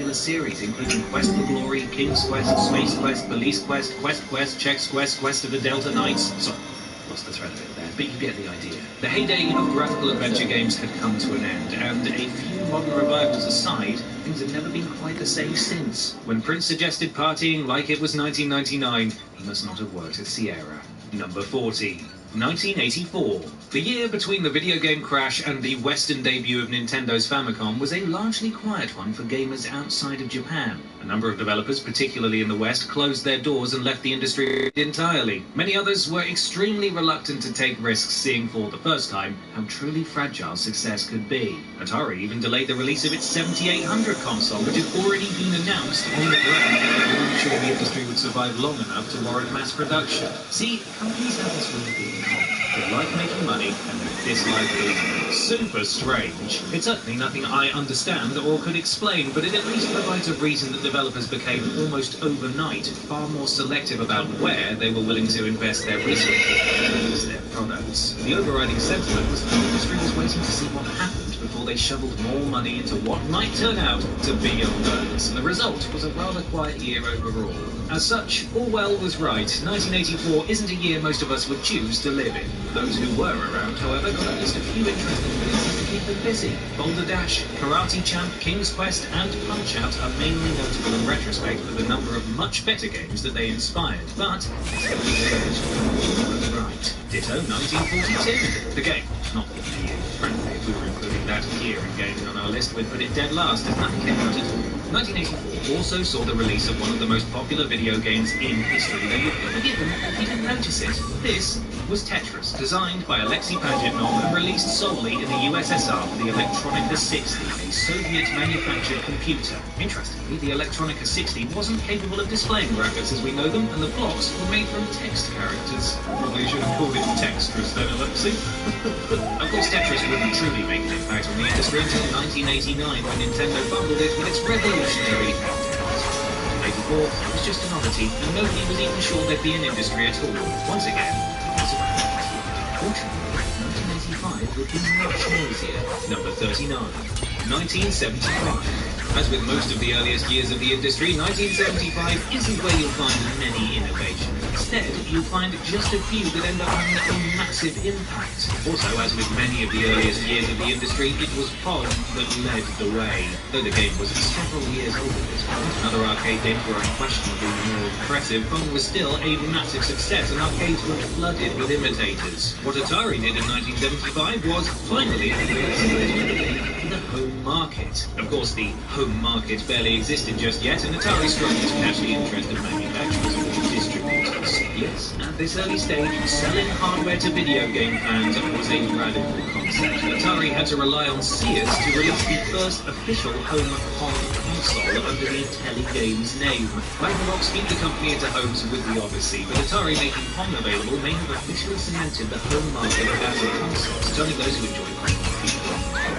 popular series, including Quest for Glory, King's Quest, Space Quest, Police Quest, Quest, Chex Quest, Quest of the Delta Knights. Sorry, lost the thread of it there, but you get the idea. The heyday of graphical adventure games had come to an end, and a few modern revivals aside, things have never been quite the same since. When Prince suggested partying like it was 1999, he must not have worked at Sierra. Number 40. 1984. The year between the video game crash and the Western debut of Nintendo's Famicom was a largely quiet one for gamers outside of Japan. A number of developers, particularly in the West, closed their doors and left the industry entirely. Many others were extremely reluctant to take risks, seeing for the first time how truly fragile success could be. Atari even delayed the release of its 7800 console, which had already been announced on the ground. They weren't sure the industry would survive long enough to warrant mass production. See, companies have this way of being. They like making money and they dislike being super strange. It's certainly nothing I understand or could explain, but it at least provides a reason that developers became almost overnight far more selective about where they were willing to invest their resources and their products. The overriding sentiment was that the industry was waiting to see what happened before they shoveled more money into what might turn out to be a mess. The result was a rather quiet year overall. As such, Orwell was right. 1984 isn't a year most of us would choose to live in. Those who were around, however, got at least a few interesting releases to keep them busy. Boulder Dash, Karate Champ, King's Quest, and Punch-Out are mainly notable in retrospect for the number of much better games that they inspired. But, was right. Ditto 1942. The game, not the year. Frankly, if we were including that year in gaming on our list, we'd put it dead last, as nothing came out at all. 1984 also saw the release of one of the most popular video games in history, though you'd be forgiven if you didn't notice it. This was Tetris, designed by Alexei Pajitnov and released solely in the USSR for the Electronica 60, a Soviet-manufactured computer. Interestingly, the Electronica 60 wasn't capable of displaying graphics as we know them, and the blocks were made from text characters. Probably should have called it Textras then, Alexei. Of course, Tetris wouldn't truly make an impact on the industry until 1989, when Nintendo bundled it with its revolutionary handheld. 1984 was just a novelty, and nobody was even sure there'd be an industry at all. Once again, it was a Fortunately, 1985 would be much noisier. Number 39. 1975. As with most of the earliest years of the industry, 1975 isn't where you'll find many innovations. Instead, you'll find just a few that end up having a massive impact. Also, as with many of the earliest years of the industry, it was Pong that led the way. Though the game was several years old at this point, and other arcade games were unquestionably more impressive, Pong was still a massive success, and arcades were flooded with imitators. What Atari did in 1975 was finally for the home market. Of course, the home market barely existed just yet, and Atari struggled to catch the interest of manufacturers or distributors. Yes, at this early stage, selling hardware to video game fans was a radical concept. Atari had to rely on Sears to release the first official home Pong console under the IntelliGames name. Magnavox beat the company into homes with the Odyssey, but Atari making Pong available may have officially cemented the home market as a console, turning those who enjoy Pong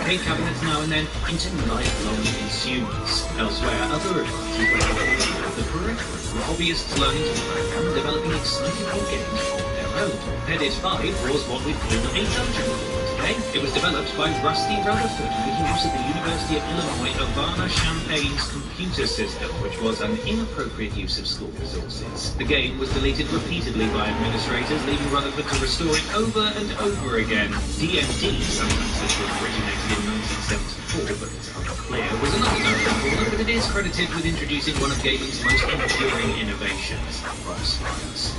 arcade cabinets now and then into lifelong consumers. Elsewhere, other advances were at the periphery, with hobbyists learning to program and developing exciting new games on their own. Pedit 5 was what we'd call a dungeon crawler today. It was developed by Rusty Rutherford with use of the University of Illinois Urbana-Champaign's computer system, which was an inappropriate use of school resources. The game was deleted repeatedly by administrators, leaving Rutherford to restore it over and over again. DMD, sometimes this was originated in 1974, but it's unclear, was another dungeon crawler, but it is credited with introducing one of gaming's most enduring innovations.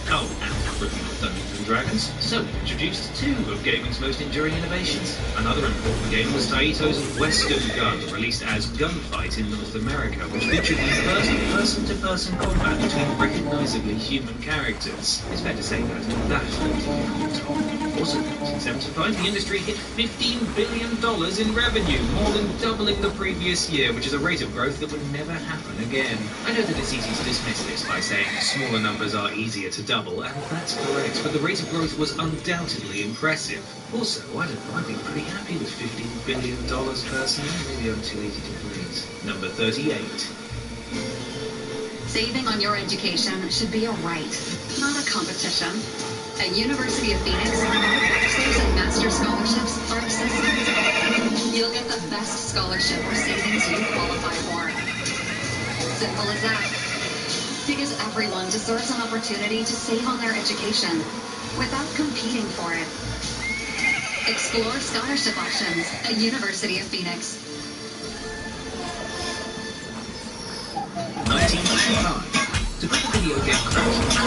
Oh, and ripping off Dungeons and Dragons. So we introduced two of gaming's most enduring innovations. Another important game was Taito's Western Gun, released as Gunfight in North America, which featured the first person-to-person combat between recognizably human characters. It's fair to say that also in 1975, the industry hit $15 billion in revenue, more than doubling the previous year, which is a rate of growth that would never happen again. I know that it's easy to dismiss this by saying smaller numbers are easier to double, and that's correct, but the rate of growth was undoubtedly impressive. Also, I don't know, I'd be pretty happy with $15 billion personally, maybe I'm too easy to please. Number 38. Saving on your education should be a right, not a competition. At University of Phoenix, bachelor's and master's scholarships are accessible. You'll get the best scholarship or savings you qualify for. Simple as that. Because everyone deserves an opportunity to save on their education without competing for it. Explore scholarship options at University of Phoenix. 1995. To put the video game crash the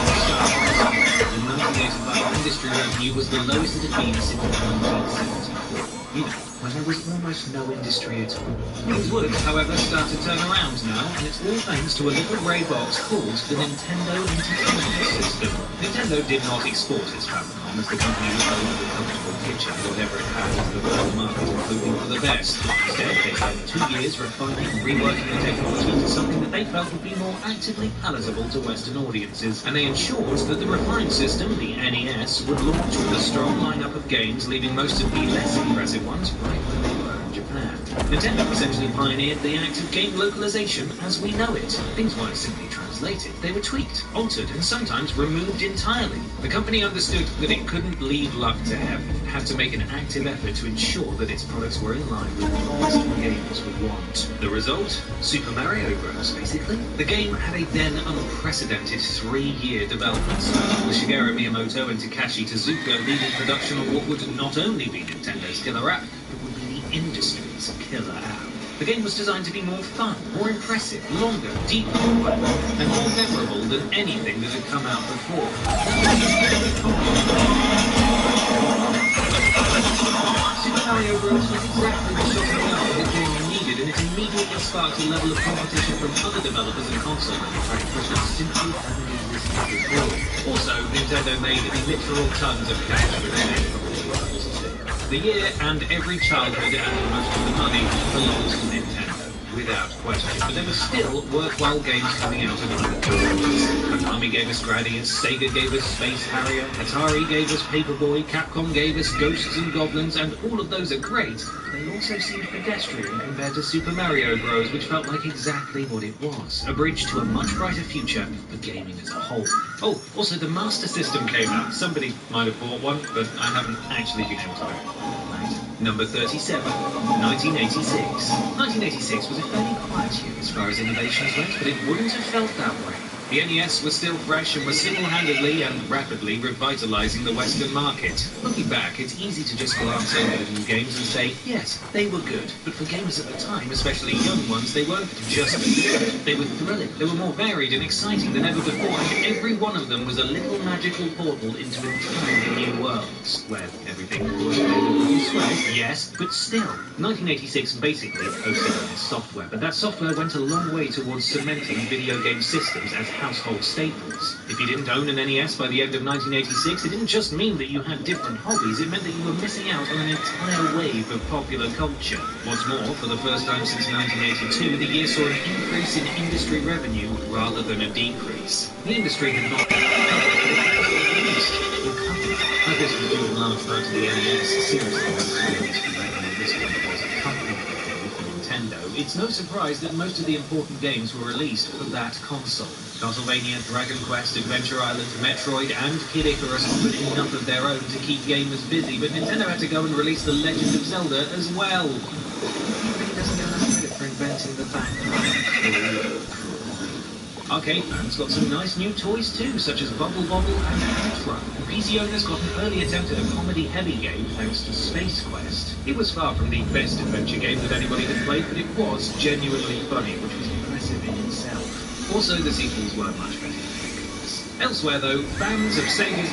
1985 industry revenue was the lowest it had been since 1974. You know, when there was almost no industry at all. Things would, however, start to turn around now, and it's all thanks to a little grey box called the Nintendo Entertainment System. Nintendo did not export its Famicom, as the company was no longer comfortable pitching whatever it had into the world market, including for the best. Instead, they spent 2 years refining and reworking the technology to something that they felt would be more actively palatable to Western audiences, and they ensured that the refined system, the NES, would launch with a strong lineup of games, leaving most of the less impressive ones right where they were in Japan. Nintendo essentially pioneered the act of game localization as we know it. Things weren't simply translated, they were tweaked, altered, and sometimes removed entirely. The company understood that it couldn't leave luck to heaven. It had to make an active effort to ensure that its products were in line with what Western gamers would want. The result? Super Mario Bros., basically. The game had a then unprecedented 3-year development cycle, with Shigeru Miyamoto and Takashi Tezuka leading production on what would not only be Nintendo's killer app, but would be the industry's killer app. The game was designed to be more fun, more impressive, longer, deeper, and more memorable than anything that had come out before. Super Mario Bros. Was exactly the shocking out that the game needed, and it immediately sparked a level of competition from other developers and console manufacturers that simply hadn't existed before. Also, Nintendo made literal tons of cash with their name. The year and every childhood and most of the money belongs to Nintendo, without question. But there were still worthwhile games coming out of other companies. Konami gave us Gradius, Sega gave us Space Harrier, Atari gave us Paperboy, Capcom gave us Ghosts and Goblins, and all of those are great. They also seemed pedestrian compared to Super Mario Bros., which felt like exactly what it was. A bridge to a much brighter future for gaming as a whole. Oh, also the Master System came out. Somebody might have bought one, but I haven't actually been able to buy it. Number 37, 1986. 1986 was a fairly quiet year as far as innovations went, but it wouldn't have felt that way. The NES was still fresh and was single-handedly and rapidly revitalizing the Western market. Looking back, it's easy to just glance over the new games and say, yes, they were good. But for gamers at the time, especially young ones, they weren't just good. They were thrilling. They were more varied and exciting than ever before, and every one of them was a little magical portal into entirely new worlds, where everything was available elsewhere. Yes, but still. 1986 basically hosted on its software, but that software went a long way towards cementing video game systems as household staples. If you didn't own an NES by the end of 1986, it didn't just mean that you had different hobbies, it meant that you were missing out on an entire wave of popular culture. What's more, for the first time since 1982, the year saw an increase in industry revenue rather than a decrease. The industry had not this was due in large part to the NES. Seriously, this one was a company for Nintendo. It's no surprise that most of the important games were released for that console. Castlevania, Dragon Quest, Adventure Island, Metroid, and Kid Icarus offered enough of their own to keep gamers busy, but Nintendo had to go and release The Legend of Zelda as well. He doesn't get enough credit for inventing the fact. Arcade fans got some nice new toys too, such as Bubble Bobble and Petra. And PC owners got an early attempt at a comedy-heavy game thanks to Space Quest. It was far from the best adventure game that anybody had played, but it was genuinely funny, which was impressive in itself. Also, the sequels weren't much better than prequels. Elsewhere, though, fans of Sega's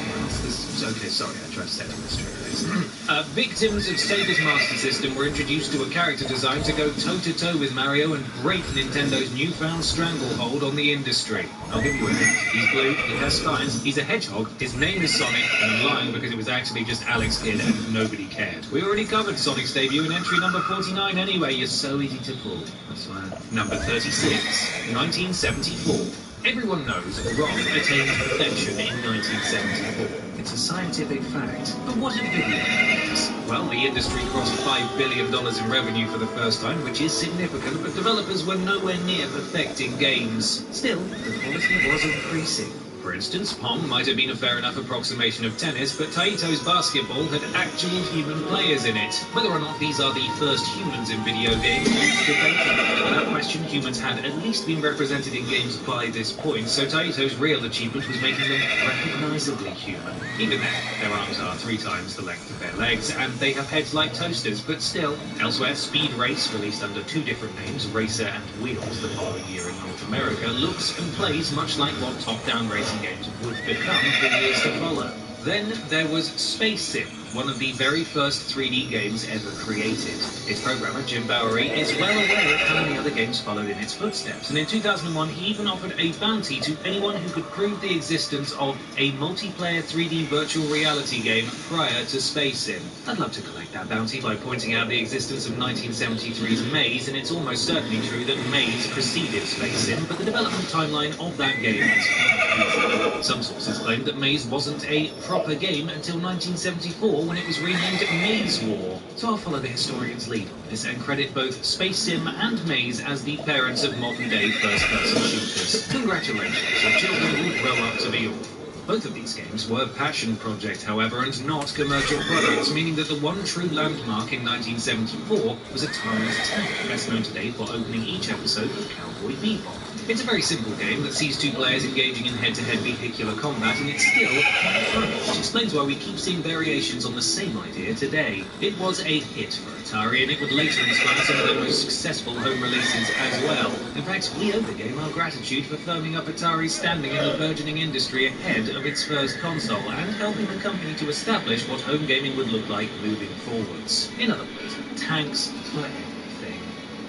victims of Sega's Master System were introduced to a character design to go toe-to-toe with Mario and break Nintendo's newfound stranglehold on the industry. I'll give you a hint. He's blue, he has spines, he's a hedgehog, his name is Sonic, and I'm lying because it was actually just Alex Kidd and nobody cared. We already covered Sonic's debut in entry number 49 anyway, you're so easy to fool. I swear. Number 36, 1974. Everyone knows rock attained perfection in 1974. It's a scientific fact. But what had video games? Well, the industry crossed $5 billion in revenue for the first time, which is significant, but developers were nowhere near perfecting games. Still, the quality was increasing. For instance, Pong might have been a fair enough approximation of tennis, but Taito's basketball had actual human players in it. Whether or not these are the first humans in video games is debatable. Without question, humans had at least been represented in games by this point, so Taito's real achievement was making them recognisably human. Even then, their arms are 3 times the length of their legs, and they have heads like toasters, but still. Elsewhere, Speed Race, released under 2 different names, Racer and Wheels, the following year in North America, looks and plays much like what top-down racing games would become for years to follow. Then there was Space Sim, one of the very first 3D games ever created. Its programmer, Jim Bowery, is well aware of how many other games followed in its footsteps, and in 2001 he even offered a bounty to anyone who could prove the existence of a multiplayer 3D virtual reality game prior to Space Sim. I'd love to collect that bounty by pointing out the existence of 1973's Maze, and it's almost certainly true that Maze preceded Space Sim, but the development timeline of that game is confusing. Some sources claim that Maze wasn't a proper game until 1974, when it was renamed Maze War. So I'll follow the historian's lead on this and credit both Space Sim and Maze as the parents of modern-day first-person shooters. Congratulations, your children will grow up to be awful. Both of these games were passion projects, however, and not commercial products, meaning that the one true landmark in 1974 was Atari's Tank, best known today for opening each episode with Cowboy Bebop. It's a very simple game that sees 2 players engaging in head-to-head vehicular combat, and it's still quite fun, which explains why we keep seeing variations on the same idea today. It was a hit for Atari, and it would later inspire some of their most successful home releases as well. In fact, we owe the game our gratitude for firming up Atari's standing in the burgeoning industry ahead of its first console, and helping the company to establish what home gaming would look like moving forwards. In other words, tanks were everything.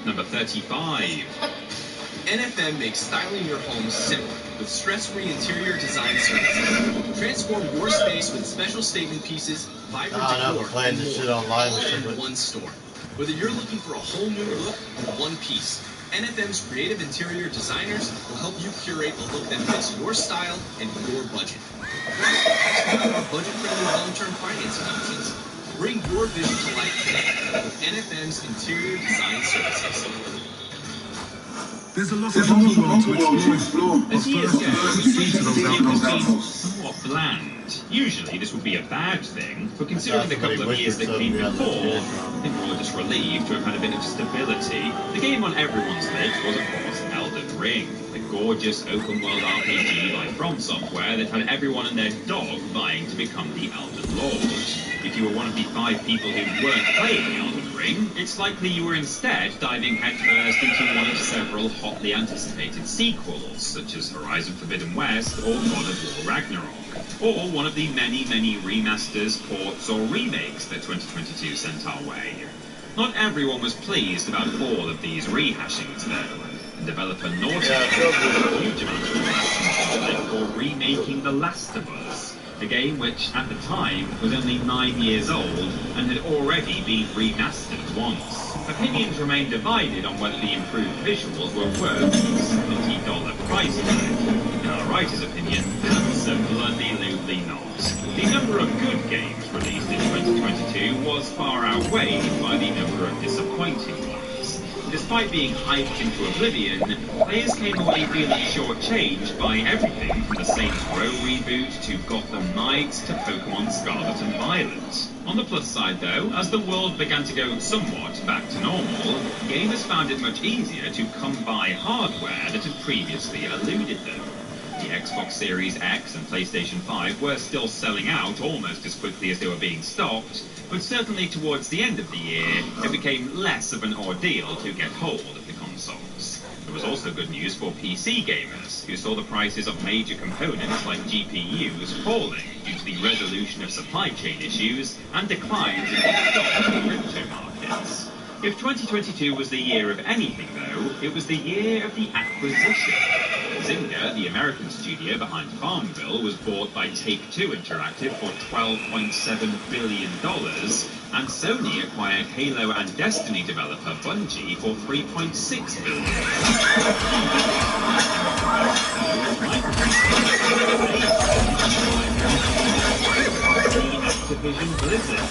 Number 35. NFM makes styling your home simple with stress-free interior design services. Transform your space with special statement pieces, vibrant decor, and more, all in one store. Whether you're looking for a whole new look or one piece, NFM's creative interior designers will help you curate a look that fits your style and your budget. Explore our budget-friendly long-term financing options. Bring your vision to life today with NFM's interior design services. There's a lot of world to explore. As years go, It has been somewhat bland. Usually this would be a bad thing, but considering the couple of years that came before, I think we're all just relieved to have had a bit of stability. The game on everyone's lips was, of course, Elden Ring, the gorgeous open-world RPG by From Software that had everyone and their dog vying to become the Elden Lord. If you were one of the 5 people who weren't playing Elden Ring, it's likely you were instead diving headfirst into one of several hotly anticipated sequels, such as Horizon Forbidden West or God of War Ragnarok, or one of the many remasters, ports, or remakes that 2022 sent our way. Not everyone was pleased about all of these rehashings, though, and developer Naughty Dog had a huge amount of for remaking The Last of Us, a game which, at the time, was only 9 years old and had already been remastered once. Opinions remain divided on whether the improved visuals were worth the $70 price tag. In our writer's opinion, absolutely not. The number of good games released in 2022 was far outweighed by the number of disappointing ones. Despite being hyped into oblivion, players came away feeling shortchanged by everything from the Saints Row reboot to Gotham Knights to Pokemon Scarlet and Violet. On the plus side though, as the world began to go somewhat back to normal, gamers found it much easier to come by hardware that had previously eluded them. The Xbox Series X and PlayStation 5 were still selling out almost as quickly as they were being stocked, but certainly towards the end of the year, it became less of an ordeal to get hold of the consoles. There was also good news for PC gamers, who saw the prices of major components like GPUs falling due to the resolution of supply chain issues and declines in the stock and crypto markets. If 2022 was the year of anything, though, it was the year of the acquisition. Zynga, the American studio behind Farmville, was bought by Take-Two Interactive for $12.7 billion, and Sony acquired Halo and Destiny developer Bungie for $3.6 billion. Activision Blizzard.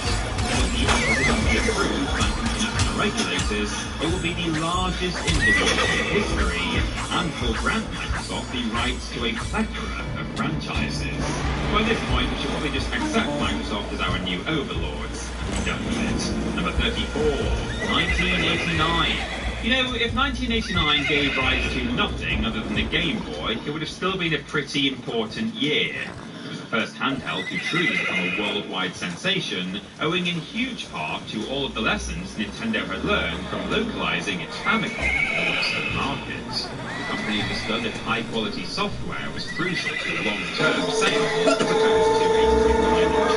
With the acquisition be approved by international regulators, it will be the largest in video game history and will grant Microsoft the rights to a plethora of franchises. By this point, we should probably just accept Microsoft as our new overlords. Done with it. Number 34, 1989. You know, if 1989 gave rise to nothing other than the Game Boy, it would have still been a pretty important year. It was the first handheld to truly become a worldwide sensation, owing in huge part to all of the lessons Nintendo had learned from localizing its Famicom for the Western markets. The company understood that high-quality software was crucial to long-term sales as opposed to a quick-time rush.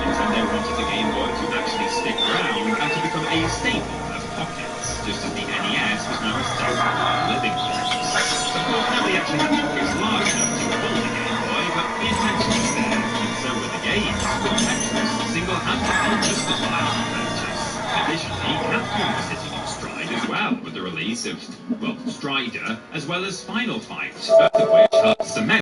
Nintendo wanted the Game Boy to actually stick around and to become a staple of pockets, just as the NES was now a staple of living rooms. Of course, nobody actually had pockets large enough to hold a Game Boy, but the intention was there, and so were the games, with Tetris single-handedly justifying the purchase. Additionally, Capcom was hitting its stride as well, with the release of, well, Strider, as well as Final Fight, both of which helped cement